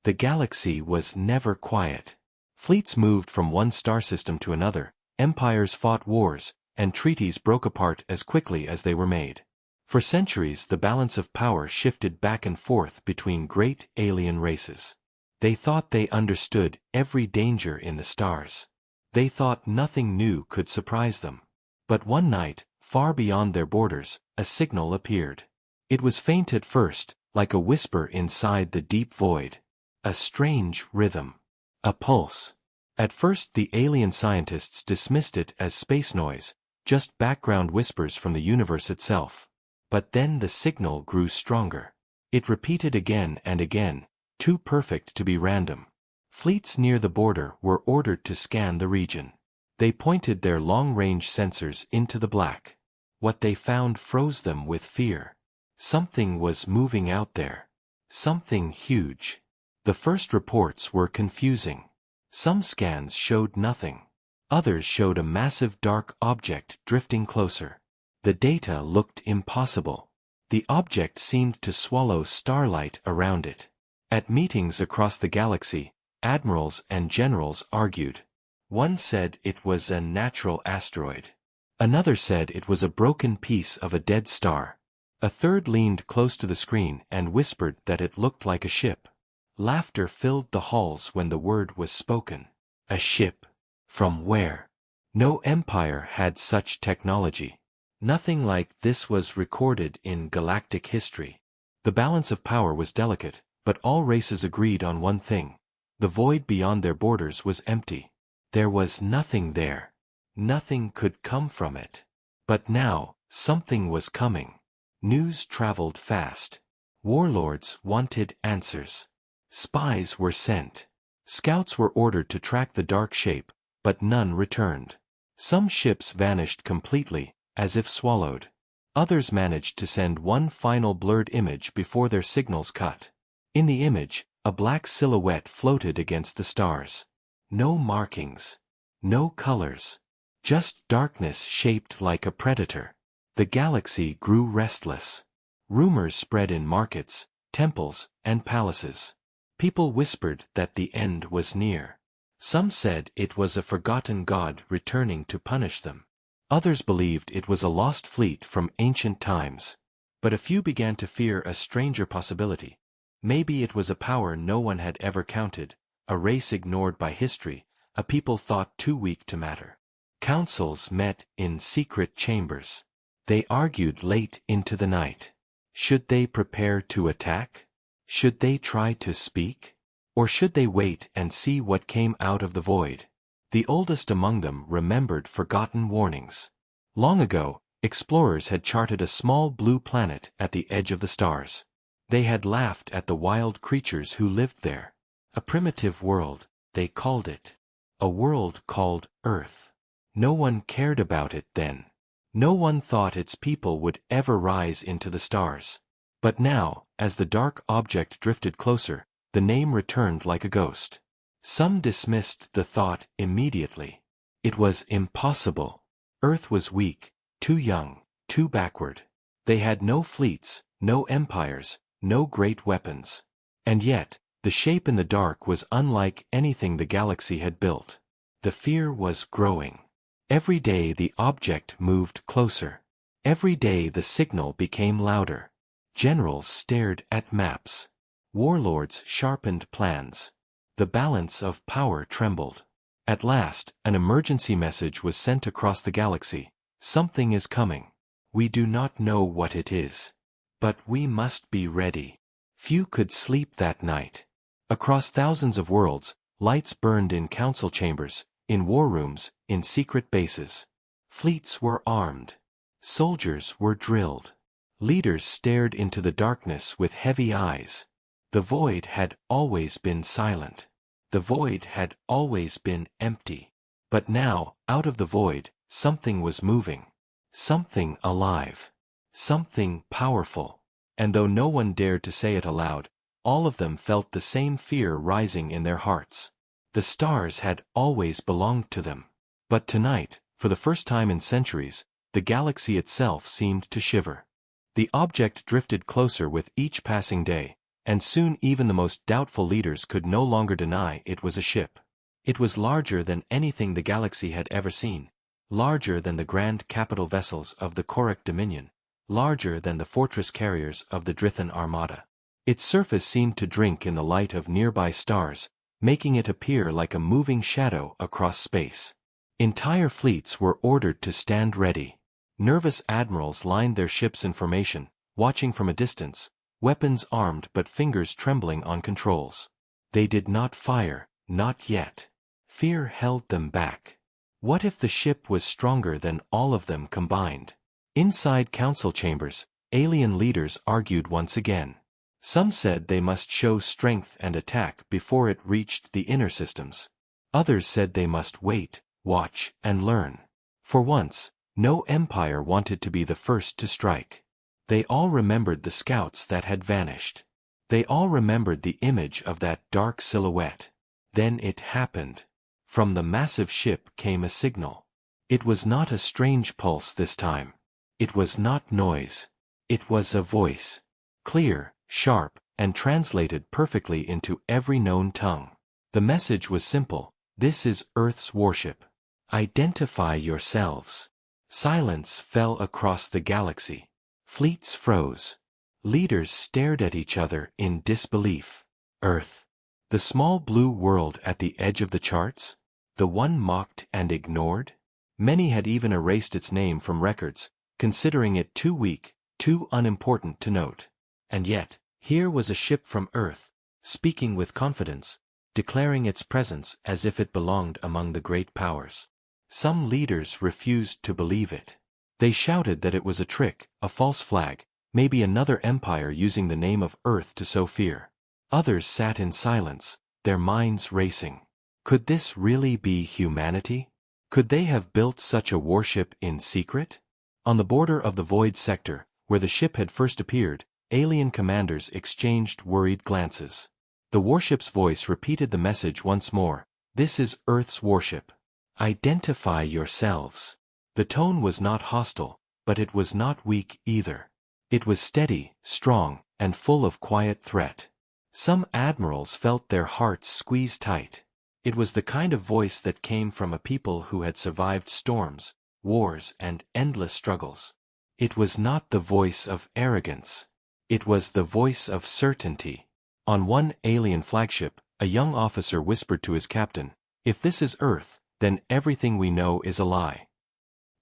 The galaxy was never quiet. Fleets moved from one star system to another, empires fought wars, and treaties broke apart as quickly as they were made. For centuries the balance of power shifted back and forth between great alien races. They thought they understood every danger in the stars. They thought nothing new could surprise them. But one night, far beyond their borders, a signal appeared. It was faint at first, like a whisper inside the deep void. A strange rhythm. A pulse. At first the alien scientists dismissed it as space noise, just background whispers from the universe itself. But then the signal grew stronger. It repeated again and again, too perfect to be random. Fleets near the border were ordered to scan the region. They pointed their long-range sensors into the black. What they found froze them with fear. Something was moving out there. Something huge. The first reports were confusing. Some scans showed nothing. Others showed a massive dark object drifting closer. The data looked impossible. The object seemed to swallow starlight around it. At meetings across the galaxy, admirals and generals argued. One said it was a natural asteroid. Another said it was a broken piece of a dead star. A third leaned close to the screen and whispered that it looked like a ship. Laughter filled the halls when the word was spoken. A ship. From where? No empire had such technology. Nothing like this was recorded in galactic history. The balance of power was delicate, but all races agreed on one thing. The void beyond their borders was empty. There was nothing there. Nothing could come from it. But now, something was coming. News traveled fast. Warlords wanted answers. Spies were sent. Scouts were ordered to track the dark shape, but none returned. Some ships vanished completely, as if swallowed. Others managed to send one final blurred image before their signals cut. In the image, a black silhouette floated against the stars. No markings. No colors. Just darkness shaped like a predator. The galaxy grew restless. Rumors spread in markets, temples, and palaces. People whispered that the end was near. Some said it was a forgotten god returning to punish them. Others believed it was a lost fleet from ancient times. But a few began to fear a stranger possibility. Maybe it was a power no one had ever counted, a race ignored by history, a people thought too weak to matter. Councils met in secret chambers. They argued late into the night. Should they prepare to attack? Should they try to speak? Or should they wait and see what came out of the void? The oldest among them remembered forgotten warnings. Long ago, explorers had charted a small blue planet at the edge of the stars. They had laughed at the wild creatures who lived there. A primitive world, they called it. A world called Earth. No one cared about it then. No one thought its people would ever rise into the stars. But now, as the dark object drifted closer, the name returned like a ghost. Some dismissed the thought immediately. It was impossible. Earth was weak, too young, too backward. They had no fleets, no empires, no great weapons. And yet, the shape in the dark was unlike anything the galaxy had built. The fear was growing. Every day the object moved closer. Every day the signal became louder. Generals stared at maps. Warlords sharpened plans. The balance of power trembled. At last, an emergency message was sent across the galaxy. Something is coming. We do not know what it is. But we must be ready. Few could sleep that night. Across thousands of worlds, lights burned in council chambers, in war rooms, in secret bases. Fleets were armed. Soldiers were drilled. Leaders stared into the darkness with heavy eyes. The void had always been silent. The void had always been empty. But now, out of the void, something was moving. Something alive. Something powerful. And though no one dared to say it aloud, all of them felt the same fear rising in their hearts. The stars had always belonged to them. But tonight, for the first time in centuries, the galaxy itself seemed to shiver. The object drifted closer with each passing day, and soon even the most doubtful leaders could no longer deny it was a ship. It was larger than anything the galaxy had ever seen, larger than the grand capital vessels of the Korok Dominion, larger than the fortress carriers of the Drithan Armada. Its surface seemed to drink in the light of nearby stars, making it appear like a moving shadow across space. Entire fleets were ordered to stand ready. Nervous admirals lined their ships in formation, watching from a distance, weapons armed but fingers trembling on controls. They did not fire, not yet. Fear held them back. What if the ship was stronger than all of them combined? Inside council chambers, alien leaders argued once again. Some said they must show strength and attack before it reached the inner systems. Others said they must wait, watch, and learn. For once, no empire wanted to be the first to strike. They all remembered the scouts that had vanished. They all remembered the image of that dark silhouette. Then it happened. From the massive ship came a signal. It was not a strange pulse this time. It was not noise. It was a voice. Clear, sharp, and translated perfectly into every known tongue. The message was simple. This is Earth's warship. Identify yourselves. Silence fell across the galaxy. Fleets froze. Leaders stared at each other in disbelief. Earth. The small blue world at the edge of the charts? The one mocked and ignored? Many had even erased its name from records, considering it too weak, too unimportant to note. And yet, here was a ship from Earth, speaking with confidence, declaring its presence as if it belonged among the great powers. Some leaders refused to believe it. They shouted that it was a trick, a false flag, maybe another empire using the name of Earth to sow fear. Others sat in silence, their minds racing. Could this really be humanity? Could they have built such a warship in secret? On the border of the Void sector, where the ship had first appeared, alien commanders exchanged worried glances. The warship's voice repeated the message once more. This is Earth's warship. Identify yourselves. The tone was not hostile, but it was not weak either. It was steady, strong, and full of quiet threat. Some admirals felt their hearts squeeze tight. It was the kind of voice that came from a people who had survived storms, wars, and endless struggles. It was not the voice of arrogance. It was the voice of certainty. On one alien flagship, a young officer whispered to his captain, "If this is Earth, then everything we know is a lie."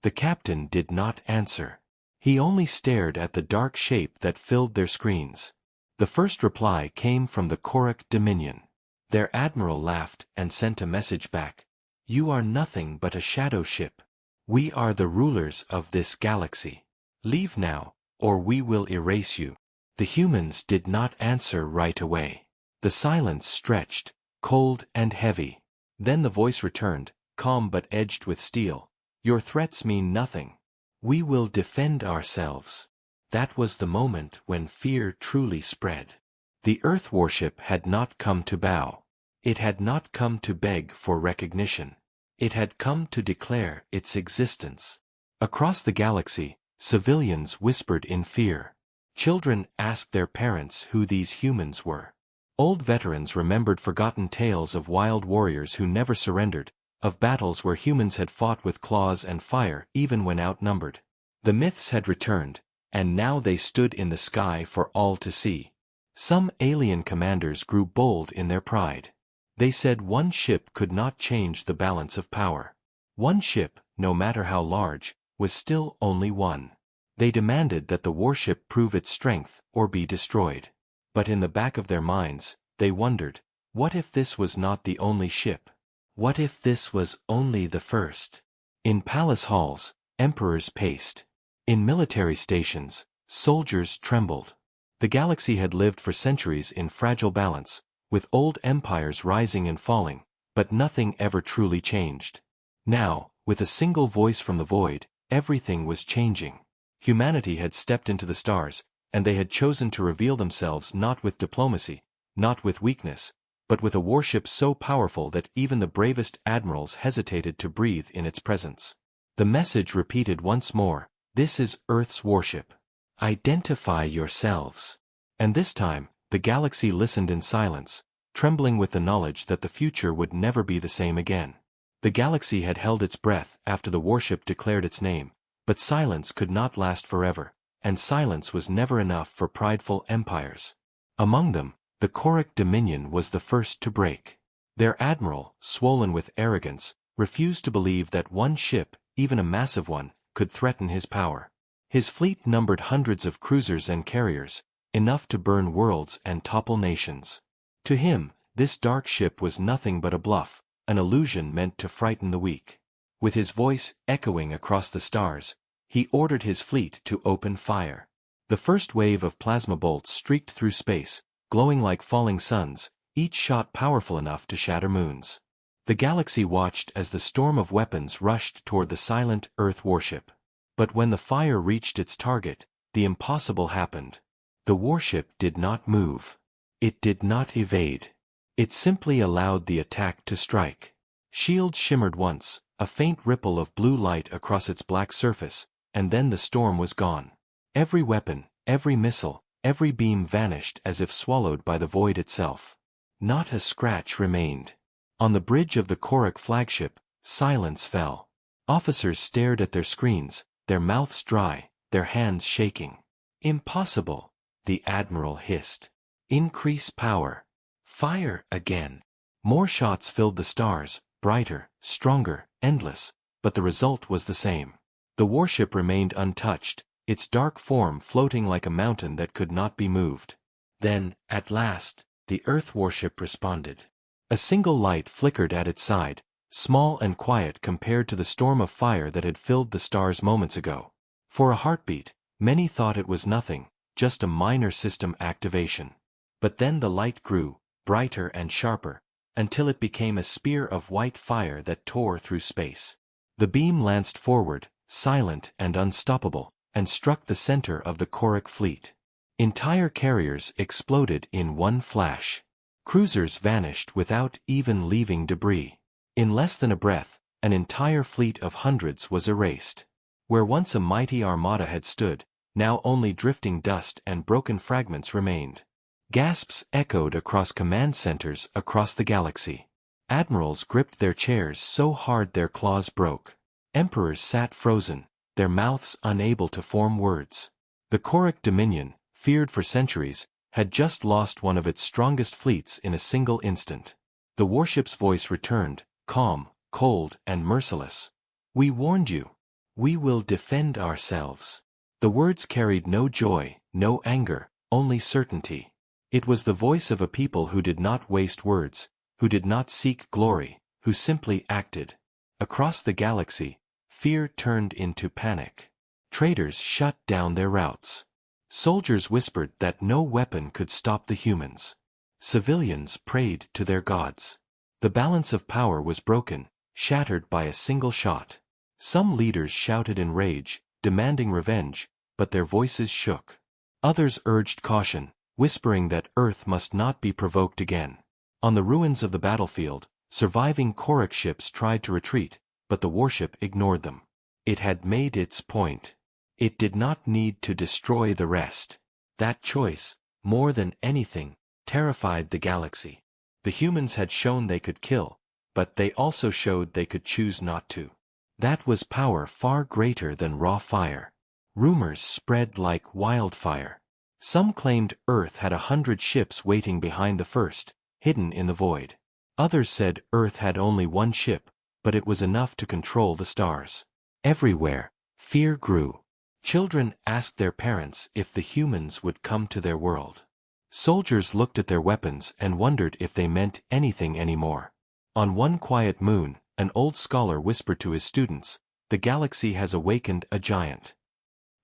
The captain did not answer. He only stared at the dark shape that filled their screens. The first reply came from the Korok Dominion. Their admiral laughed and sent a message back. "You are nothing but a shadow ship. We are the rulers of this galaxy. Leave now, or we will erase you." The humans did not answer right away. The silence stretched, cold and heavy. Then the voice returned, calm but edged with steel. "Your threats mean nothing. We will defend ourselves." That was the moment when fear truly spread. The Earth warship had not come to bow. It had not come to beg for recognition. It had come to declare its existence. Across the galaxy, civilians whispered in fear. Children asked their parents who these humans were. Old veterans remembered forgotten tales of wild warriors who never surrendered, of battles where humans had fought with claws and fire even when outnumbered. The myths had returned, and now they stood in the sky for all to see. Some alien commanders grew bold in their pride. They said one ship could not change the balance of power. One ship, no matter how large, was still only one. They demanded that the warship prove its strength or be destroyed. But in the back of their minds, they wondered, what if this was not the only ship? What if this was only the first? In palace halls, emperors paced. In military stations, soldiers trembled. The galaxy had lived for centuries in fragile balance, with old empires rising and falling, but nothing ever truly changed. Now, with a single voice from the void, everything was changing. Humanity had stepped into the stars, and they had chosen to reveal themselves not with diplomacy, not with weakness, but with a warship so powerful that even the bravest admirals hesitated to breathe in its presence. The message repeated once more, "This is Earth's warship. Identify yourselves." And this time, the galaxy listened in silence, trembling with the knowledge that the future would never be the same again. The galaxy had held its breath after the warship declared its name, but silence could not last forever, and silence was never enough for prideful empires. Among them, the Korric Dominion was the first to break. Their admiral, swollen with arrogance, refused to believe that one ship, even a massive one, could threaten his power. His fleet numbered hundreds of cruisers and carriers, enough to burn worlds and topple nations. To him, this dark ship was nothing but a bluff, an illusion meant to frighten the weak. With his voice echoing across the stars, he ordered his fleet to open fire. The first wave of plasma bolts streaked through space, glowing like falling suns, each shot powerful enough to shatter moons. The galaxy watched as the storm of weapons rushed toward the silent Earth warship. But when the fire reached its target, the impossible happened. The warship did not move. It did not evade. It simply allowed the attack to strike. Shields shimmered once, a faint ripple of blue light across its black surface, and then the storm was gone. Every weapon, every missile, every beam vanished as if swallowed by the void itself. Not a scratch remained. On the bridge of the Korric flagship, silence fell. Officers stared at their screens, their mouths dry, their hands shaking. "Impossible," the admiral hissed. "Increase power. Fire again." More shots filled the stars, brighter, stronger, endless, but the result was the same. The warship remained untouched, its dark form floating like a mountain that could not be moved. Then, at last, the Earth warship responded. A single light flickered at its side, small and quiet compared to the storm of fire that had filled the stars moments ago. For a heartbeat, many thought it was nothing, just a minor system activation. But then the light grew, brighter and sharper, until it became a spear of white fire that tore through space. The beam lanced forward, silent and unstoppable, and struck the center of the Korric fleet. Entire carriers exploded in one flash. Cruisers vanished without even leaving debris. In less than a breath, an entire fleet of hundreds was erased. Where once a mighty armada had stood, now only drifting dust and broken fragments remained. Gasps echoed across command centers across the galaxy. Admirals gripped their chairs so hard their claws broke. Emperors sat frozen, their mouths unable to form words. The Korric Dominion, feared for centuries, had just lost one of its strongest fleets in a single instant. The warship's voice returned, calm, cold, and merciless. "We warned you. We will defend ourselves." The words carried no joy, no anger, only certainty. It was the voice of a people who did not waste words, who did not seek glory, who simply acted. Across the galaxy, fear turned into panic. Traders shut down their routes. Soldiers whispered that no weapon could stop the humans. Civilians prayed to their gods. The balance of power was broken, shattered by a single shot. Some leaders shouted in rage, demanding revenge, but their voices shook. Others urged caution, whispering that Earth must not be provoked again. On the ruins of the battlefield, surviving Korric ships tried to retreat, but the warship ignored them. It had made its point. It did not need to destroy the rest. That choice, more than anything, terrified the galaxy. The humans had shown they could kill, but they also showed they could choose not to. That was power far greater than raw fire. Rumors spread like wildfire. Some claimed Earth had 100 ships waiting behind the first, hidden in the void. Others said Earth had only one ship, but it was enough to control the stars. Everywhere, fear grew. Children asked their parents if the humans would come to their world. Soldiers looked at their weapons and wondered if they meant anything anymore. On one quiet moon, an old scholar whispered to his students, "The galaxy has awakened a giant."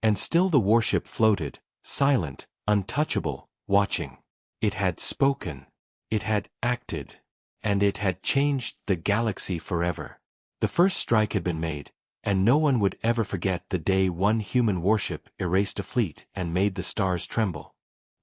And still the warship floated, silent, untouchable, watching. It had spoken. It had acted. And it had changed the galaxy forever. The first strike had been made, and no one would ever forget the day one human warship erased a fleet and made the stars tremble.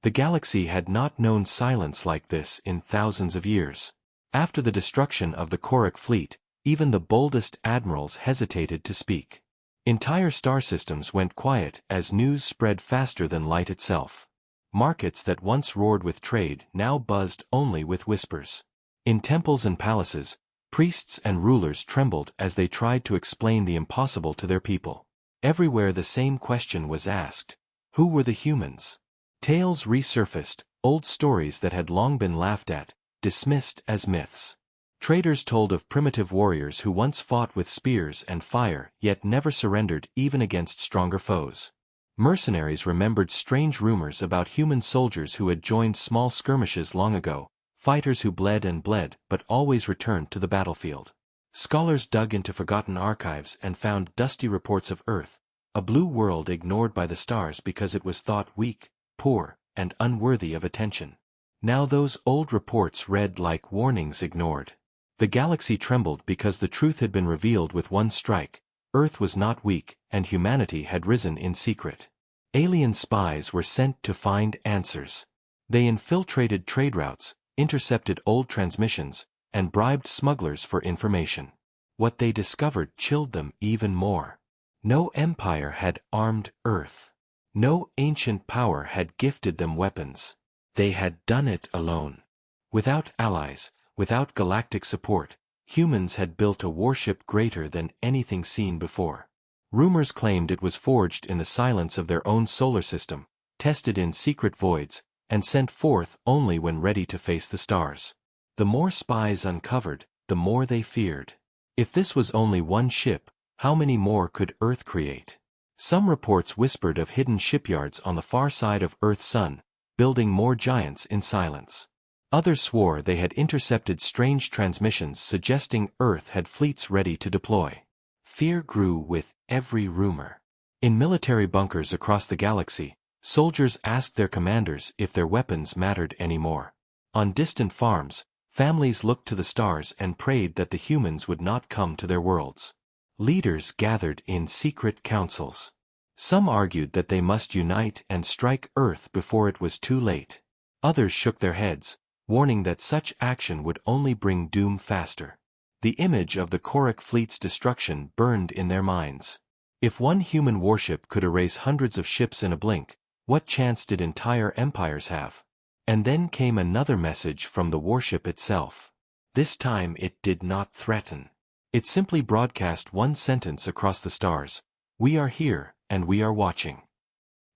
The galaxy had not known silence like this in thousands of years. After the destruction of the Korric fleet, even the boldest admirals hesitated to speak. Entire star systems went quiet as news spread faster than light itself. Markets that once roared with trade now buzzed only with whispers. In temples and palaces, priests and rulers trembled as they tried to explain the impossible to their people. Everywhere the same question was asked: who were the humans? Tales resurfaced, old stories that had long been laughed at, dismissed as myths. Traders told of primitive warriors who once fought with spears and fire yet never surrendered even against stronger foes. Mercenaries remembered strange rumors about human soldiers who had joined small skirmishes long ago, fighters who bled and bled but always returned to the battlefield. Scholars dug into forgotten archives and found dusty reports of Earth, a blue world ignored by the stars because it was thought weak, poor, and unworthy of attention. Now those old reports read like warnings ignored. The galaxy trembled because the truth had been revealed with one strike: Earth was not weak, and humanity had risen in secret. Alien spies were sent to find answers. They infiltrated trade routes, intercepted old transmissions, and bribed smugglers for information. What they discovered chilled them even more. No empire had armed Earth. No ancient power had gifted them weapons. They had done it alone. Without allies, without galactic support, humans had built a warship greater than anything seen before. Rumors claimed it was forged in the silence of their own solar system, tested in secret voids, and sent forth only when ready to face the stars. The more spies uncovered, the more they feared. If this was only one ship, how many more could Earth create? Some reports whispered of hidden shipyards on the far side of Earth's sun, building more giants in silence. Others swore they had intercepted strange transmissions suggesting Earth had fleets ready to deploy. Fear grew with every rumor. In military bunkers across the galaxy, soldiers asked their commanders if their weapons mattered anymore. On distant farms, families looked to the stars and prayed that the humans would not come to their worlds. Leaders gathered in secret councils. Some argued that they must unite and strike Earth before it was too late. Others shook their heads, warning that such action would only bring doom faster. The image of the Korok fleet's destruction burned in their minds. If one human warship could erase hundreds of ships in a blink, what chance did entire empires have? And then came another message from the warship itself. This time it did not threaten. It simply broadcast one sentence across the stars: "We are here, and we are watching."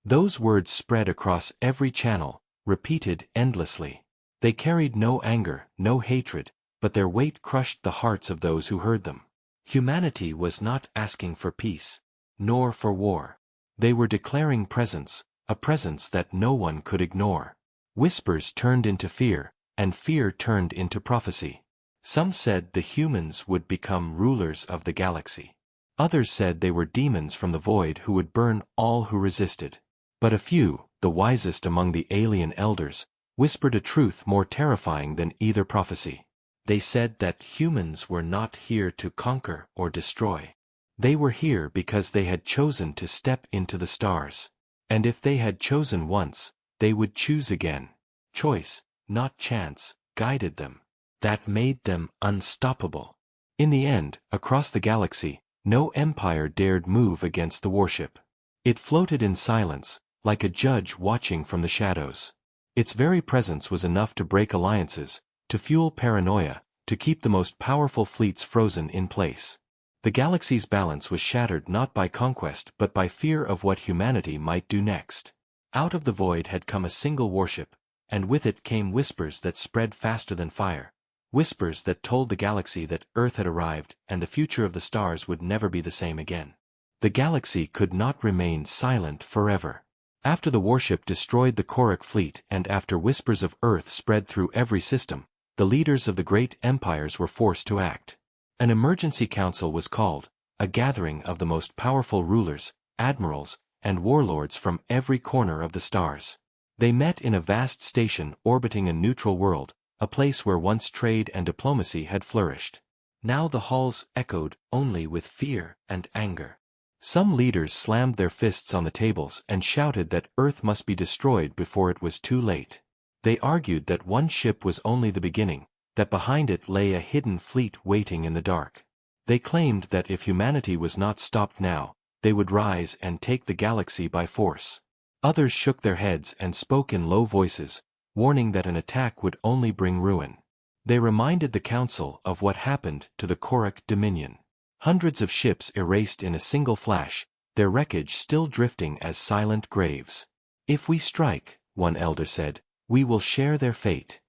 Those words spread across every channel, repeated endlessly. They carried no anger, no hatred, but their weight crushed the hearts of those who heard them. Humanity was not asking for peace, nor for war. They were declaring presence, a presence that no one could ignore. Whispers turned into fear, and fear turned into prophecy. Some said the humans would become rulers of the galaxy. Others said they were demons from the void who would burn all who resisted. But a few, the wisest among the alien elders, whispered a truth more terrifying than either prophecy. They said that humans were not here to conquer or destroy. They were here because they had chosen to step into the stars. And if they had chosen once, they would choose again. Choice, not chance, guided them. That made them unstoppable. In the end, across the galaxy, no empire dared move against the warship. It floated in silence, like a judge watching from the shadows. Its very presence was enough to break alliances, to fuel paranoia, to keep the most powerful fleets frozen in place. The galaxy's balance was shattered not by conquest but by fear of what humanity might do next. Out of the void had come a single warship, and with it came whispers that spread faster than fire. Whispers that told the galaxy that Earth had arrived and the future of the stars would never be the same again. The galaxy could not remain silent forever. After the warship destroyed the Korok fleet and after whispers of Earth spread through every system, the leaders of the great empires were forced to act. An emergency council was called, a gathering of the most powerful rulers, admirals, and warlords from every corner of the stars. They met in a vast station orbiting a neutral world, a place where once trade and diplomacy had flourished. Now the halls echoed only with fear and anger. Some leaders slammed their fists on the tables and shouted that Earth must be destroyed before it was too late. They argued that one ship was only the beginning, that behind it lay a hidden fleet waiting in the dark. They claimed that if humanity was not stopped now, they would rise and take the galaxy by force. Others shook their heads and spoke in low voices, warning that an attack would only bring ruin. They reminded the council of what happened to the Korak Dominion. Hundreds of ships erased in a single flash, their wreckage still drifting as silent graves. "If we strike," one elder said, "we will share their fate."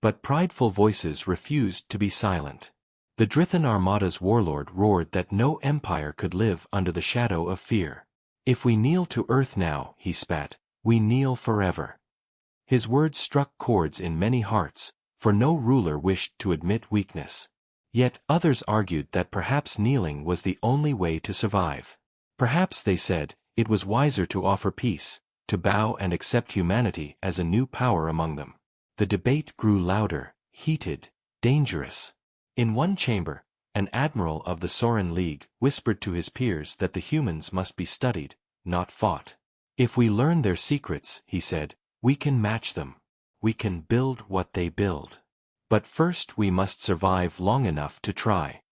But prideful voices refused to be silent. The Drithan Armada's warlord roared that no empire could live under the shadow of fear. "If we kneel to earth now," he spat, "we kneel forever." His words struck chords in many hearts, for no ruler wished to admit weakness. Yet others argued that perhaps kneeling was the only way to survive. Perhaps, they said, it was wiser to offer peace, to bow and accept humanity as a new power among them. The debate grew louder, heated, dangerous. In one chamber, an admiral of the Sorin League whispered to his peers that the humans must be studied, not fought. "If we learn their secrets," he said, "we can match them. We can build what they build. But first we must survive long enough to try."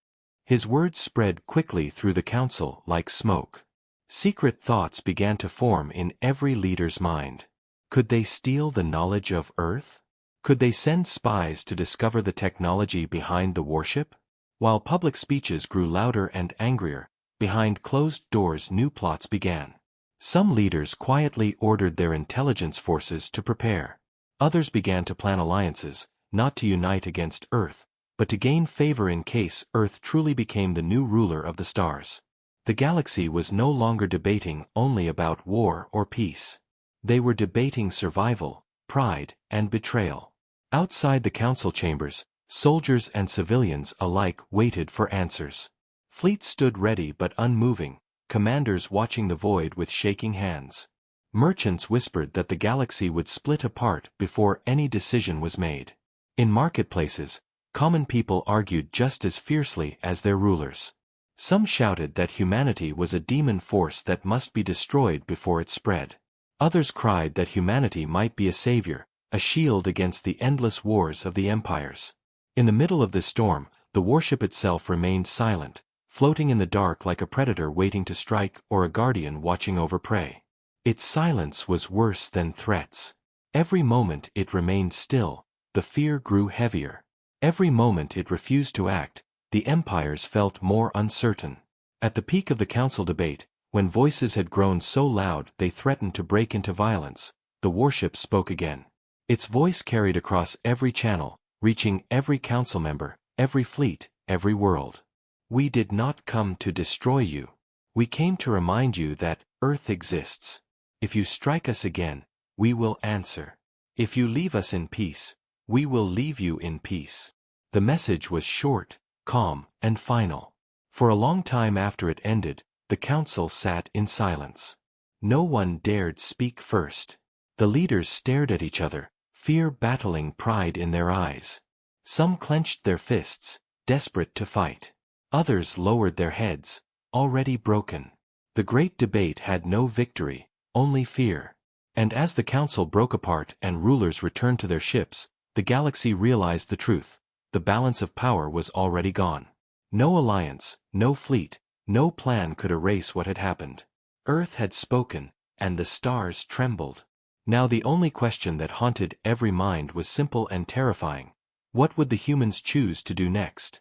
His words spread quickly through the council like smoke. Secret thoughts began to form in every leader's mind. Could they steal the knowledge of Earth? Could they send spies to discover the technology behind the warship? While public speeches grew louder and angrier, behind closed doors new plots began. Some leaders quietly ordered their intelligence forces to prepare. Others began to plan alliances, not to unite against Earth, but to gain favor in case Earth truly became the new ruler of the stars. The galaxy was no longer debating only about war or peace. They were debating survival, pride, and betrayal. Outside the council chambers, soldiers and civilians alike waited for answers. Fleets stood ready but unmoving, commanders watching the void with shaking hands. Merchants whispered that the galaxy would split apart before any decision was made. In marketplaces, common people argued just as fiercely as their rulers. Some shouted that humanity was a demon force that must be destroyed before it spread. Others cried that humanity might be a savior, a shield against the endless wars of the empires. In the middle of this storm, the warship itself remained silent, floating in the dark like a predator waiting to strike or a guardian watching over prey. Its silence was worse than threats. Every moment it remained still, the fear grew heavier. Every moment it refused to act, the empires felt more uncertain. At the peak of the council debate, when voices had grown so loud they threatened to break into violence, the warship spoke again. Its voice carried across every channel, reaching every council member, every fleet, every world. "We did not come to destroy you. We came to remind you that Earth exists. If you strike us again, we will answer. If you leave us in peace, we will leave you in peace." The message was short, calm, and final. For a long time after it ended, the council sat in silence. No one dared speak first. The leaders stared at each other, fear battling pride in their eyes. Some clenched their fists, desperate to fight. Others lowered their heads, already broken. The great debate had no victory, only fear. And as the council broke apart and rulers returned to their ships, the galaxy realized the truth. The balance of power was already gone. No alliance, no fleet, no plan could erase what had happened. Earth had spoken, and the stars trembled. Now the only question that haunted every mind was simple and terrifying. What would the humans choose to do next?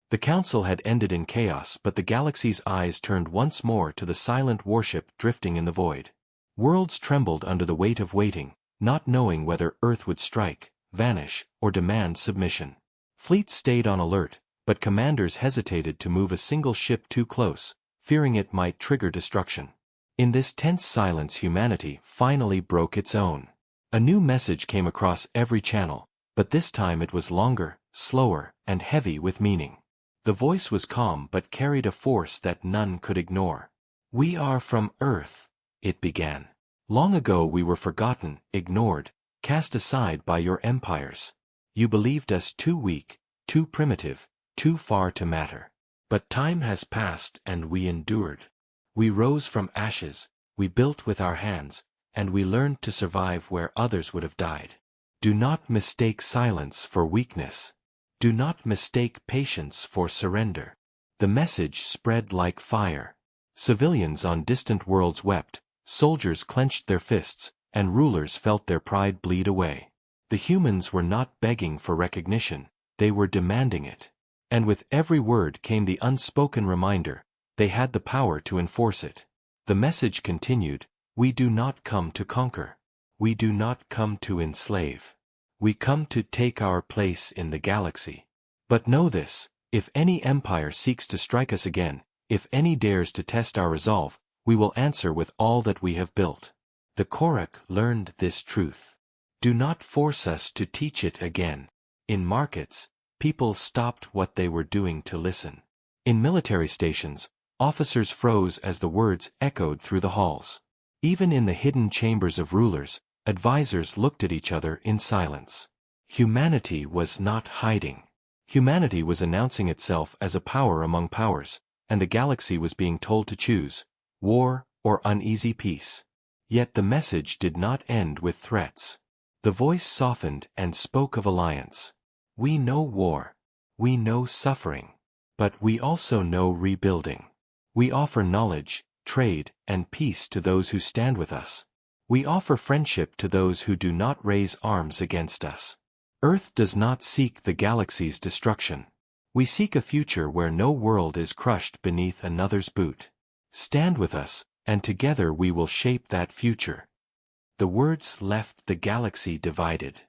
The council had ended in chaos, but the galaxy's eyes turned once more to the silent warship drifting in the void. Worlds trembled under the weight of waiting, not knowing whether Earth would strike, vanish, or demand submission. Fleets stayed on alert, but commanders hesitated to move a single ship too close, fearing it might trigger destruction. In this tense silence, humanity finally broke its own. A new message came across every channel, but this time it was longer, slower, and heavy with meaning. The voice was calm but carried a force that none could ignore. "We are from Earth," it began. "Long ago we were forgotten, ignored, cast aside by your empires. You believed us too weak, too primitive, too far to matter. But time has passed and we endured. We rose from ashes, we built with our hands, and we learned to survive where others would have died. Do not mistake silence for weakness. Do not mistake patience for surrender." The message spread like fire. Civilians on distant worlds wept, Soldiers clenched their fists, and rulers felt their pride bleed away. The humans were not begging for recognition, they were demanding it. And with every word came the unspoken reminder, they had the power to enforce it. The message continued, "We do not come to conquer. We do not come to enslave. We come to take our place in the galaxy. But know this, if any empire seeks to strike us again, if any dares to test our resolve, we will answer with all that we have built." The Korak learned this truth. Do not force us to teach it again. In markets, people stopped what they were doing to listen. In military stations, officers froze as the words echoed through the halls. Even in the hidden chambers of rulers, advisors looked at each other in silence. Humanity was not hiding. Humanity was announcing itself as a power among powers, and the galaxy was being told to choose war or uneasy peace. Yet the message did not end with threats. The voice softened and spoke of alliance. We know war. We know suffering. But we also know rebuilding. We offer knowledge, trade, and peace to those who stand with us. We offer friendship to those who do not raise arms against us. Earth does not seek the galaxy's destruction. We seek a future where no world is crushed beneath another's boot. Stand with us, and together we will shape that future. The words left the galaxy divided.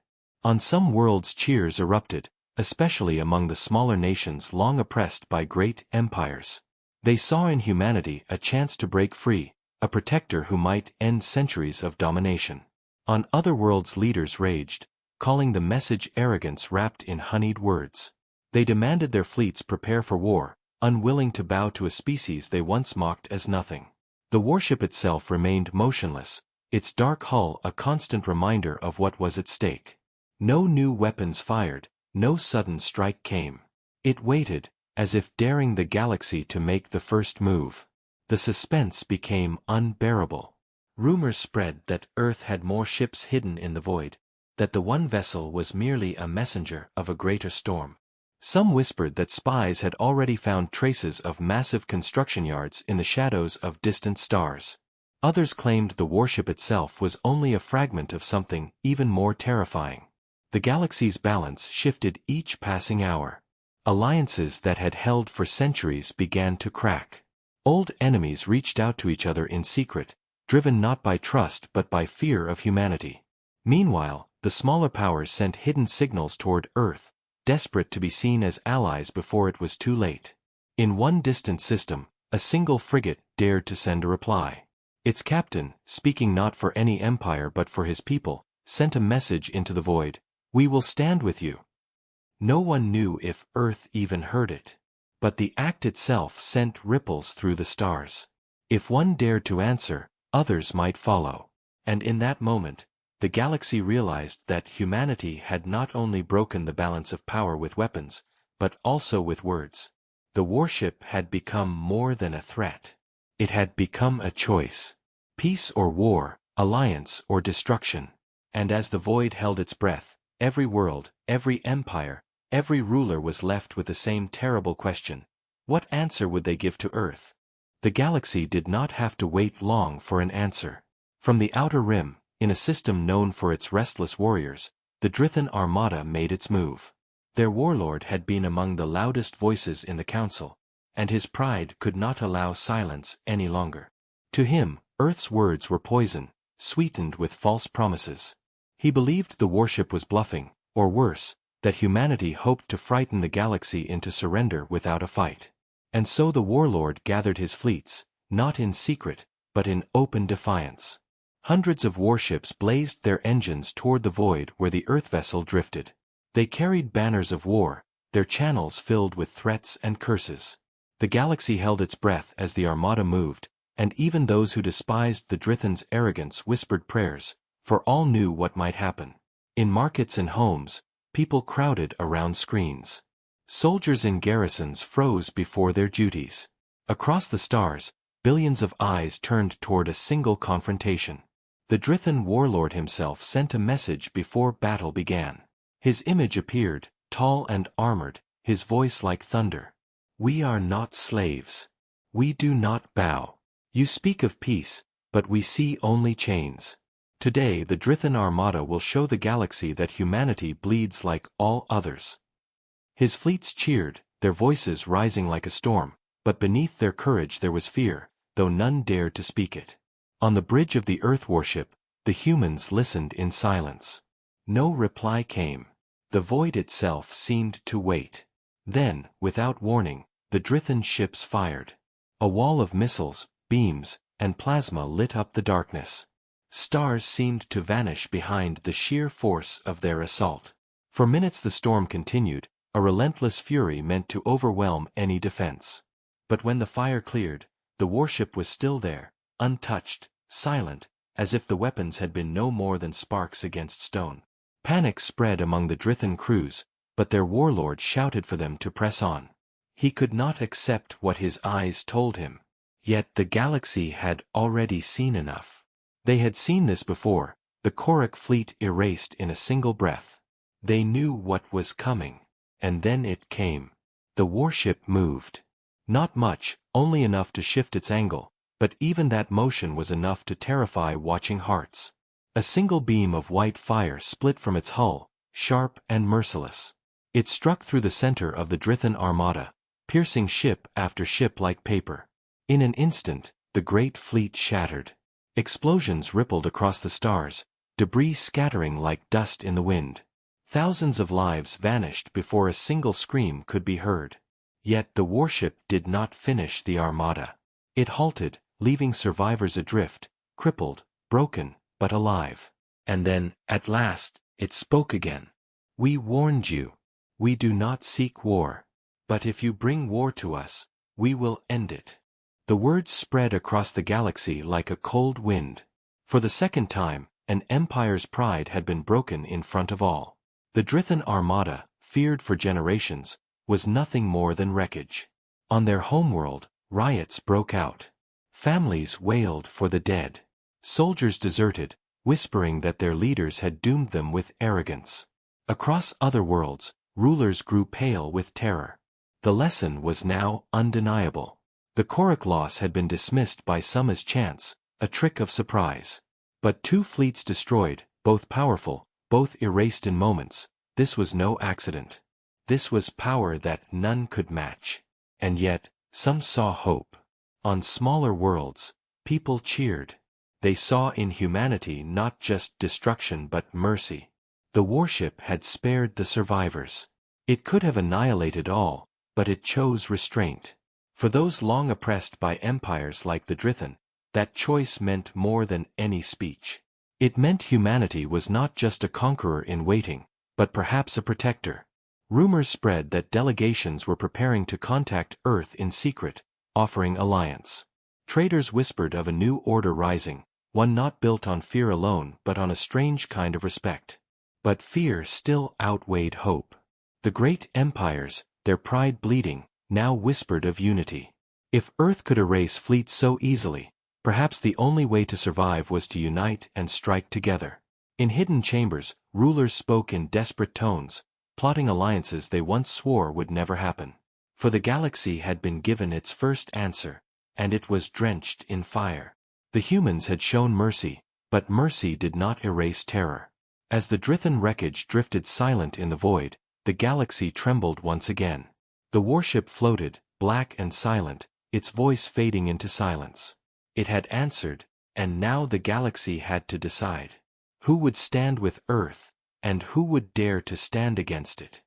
On some worlds cheers erupted, especially among the smaller nations long oppressed by great empires. They saw in humanity a chance to break free, a protector who might end centuries of domination. On other worlds leaders raged, calling the message arrogance wrapped in honeyed words. They demanded their fleets prepare for war, unwilling to bow to a species they once mocked as nothing. The warship itself remained motionless, its dark hull a constant reminder of what was at stake. No new weapons fired, no sudden strike came. It waited, as if daring the galaxy to make the first move. The suspense became unbearable. Rumors spread that Earth had more ships hidden in the void, that the one vessel was merely a messenger of a greater storm. Some whispered that spies had already found traces of massive construction yards in the shadows of distant stars. Others claimed the warship itself was only a fragment of something even more terrifying. The galaxy's balance shifted each passing hour. Alliances that had held for centuries began to crack. Old enemies reached out to each other in secret, driven not by trust but by fear of humanity. Meanwhile, the smaller powers sent hidden signals toward Earth, desperate to be seen as allies before it was too late. In one distant system, a single frigate dared to send a reply. Its captain, speaking not for any empire but for his people, sent a message into the void, "We will stand with you." No one knew if Earth even heard it. But the act itself sent ripples through the stars. If one dared to answer, others might follow. And in that moment, the galaxy realized that humanity had not only broken the balance of power with weapons, but also with words. The warship had become more than a threat. It had become a choice. Peace or war, alliance or destruction. And as the void held its breath, every world, every empire, every ruler was left with the same terrible question. What answer would they give to Earth? The galaxy did not have to wait long for an answer. From the outer rim, in a system known for its restless warriors, the Drithan Armada made its move. Their warlord had been among the loudest voices in the council, and his pride could not allow silence any longer. To him, Earth's words were poison, sweetened with false promises. He believed the warship was bluffing, or worse, that humanity hoped to frighten the galaxy into surrender without a fight. And so the warlord gathered his fleets, not in secret, but in open defiance. Hundreds of warships blazed their engines toward the void where the Earth vessel drifted. They carried banners of war, their channels filled with threats and curses. The galaxy held its breath as the armada moved, and even those who despised the Drithan's arrogance whispered prayers, for all knew what might happen. In markets and homes, people crowded around screens. Soldiers in garrisons froze before their duties. Across the stars, billions of eyes turned toward a single confrontation. The Drithan warlord himself sent a message before battle began. His image appeared, tall and armored, his voice like thunder. "We are not slaves. We do not bow. You speak of peace, but we see only chains. Today the Drithan Armada will show the galaxy that humanity bleeds like all others. His fleets cheered, their voices rising like a storm, but beneath their courage there was fear, though none dared to speak it. On the bridge of the Earth warship, the humans listened in silence. No reply came. The void itself seemed to wait. Then, without warning, the Drithan ships fired. A wall of missiles, beams, and plasma lit up the darkness. Stars seemed to vanish behind the sheer force of their assault. For minutes the storm continued, a relentless fury meant to overwhelm any defense. But when the fire cleared, the warship was still there, untouched, silent, as if the weapons had been no more than sparks against stone. Panic spread among the Drithan crews, but their warlord shouted for them to press on. He could not accept what his eyes told him. Yet the galaxy had already seen enough. They had seen this before, the Korak fleet erased in a single breath. They knew what was coming. And then it came. The warship moved. Not much, only enough to shift its angle, but even that motion was enough to terrify watching hearts. A single beam of white fire split from its hull, sharp and merciless. It struck through the center of the Drithan Armada, piercing ship after ship like paper. In an instant, the great fleet shattered. Explosions rippled across the stars, debris scattering like dust in the wind. Thousands of lives vanished before a single scream could be heard. Yet the warship did not finish the armada. It halted, leaving survivors adrift, crippled, broken, but alive. And then, at last, it spoke again. "We warned you. We do not seek war. But if you bring war to us, we will end it." The words spread across the galaxy like a cold wind. For the second time, an empire's pride had been broken in front of all. The Drithan Armada, feared for generations, was nothing more than wreckage. On their homeworld, riots broke out. Families wailed for the dead. Soldiers deserted, whispering that their leaders had doomed them with arrogance. Across other worlds, rulers grew pale with terror. The lesson was now undeniable. The Korak loss had been dismissed by some as chance, a trick of surprise. But two fleets destroyed, both powerful, both erased in moments, this was no accident. This was power that none could match. And yet, some saw hope. On smaller worlds, people cheered. They saw in humanity not just destruction but mercy. The warship had spared the survivors. It could have annihilated all, but it chose restraint. For those long oppressed by empires like the Drithan, that choice meant more than any speech. It meant humanity was not just a conqueror in waiting, but perhaps a protector. Rumors spread that delegations were preparing to contact Earth in secret, offering alliance. Traders whispered of a new order rising, one not built on fear alone but on a strange kind of respect. But fear still outweighed hope. The great empires, their pride bleeding, now whispered of unity. If Earth could erase fleets so easily, perhaps the only way to survive was to unite and strike together. In hidden chambers, rulers spoke in desperate tones, plotting alliances they once swore would never happen. For the galaxy had been given its first answer, and it was drenched in fire. The humans had shown mercy, but mercy did not erase terror. As the Drithan wreckage drifted silent in the void, the galaxy trembled once again. The warship floated, black and silent, its voice fading into silence. It had answered, and now the galaxy had to decide. Who would stand with Earth, and who would dare to stand against it?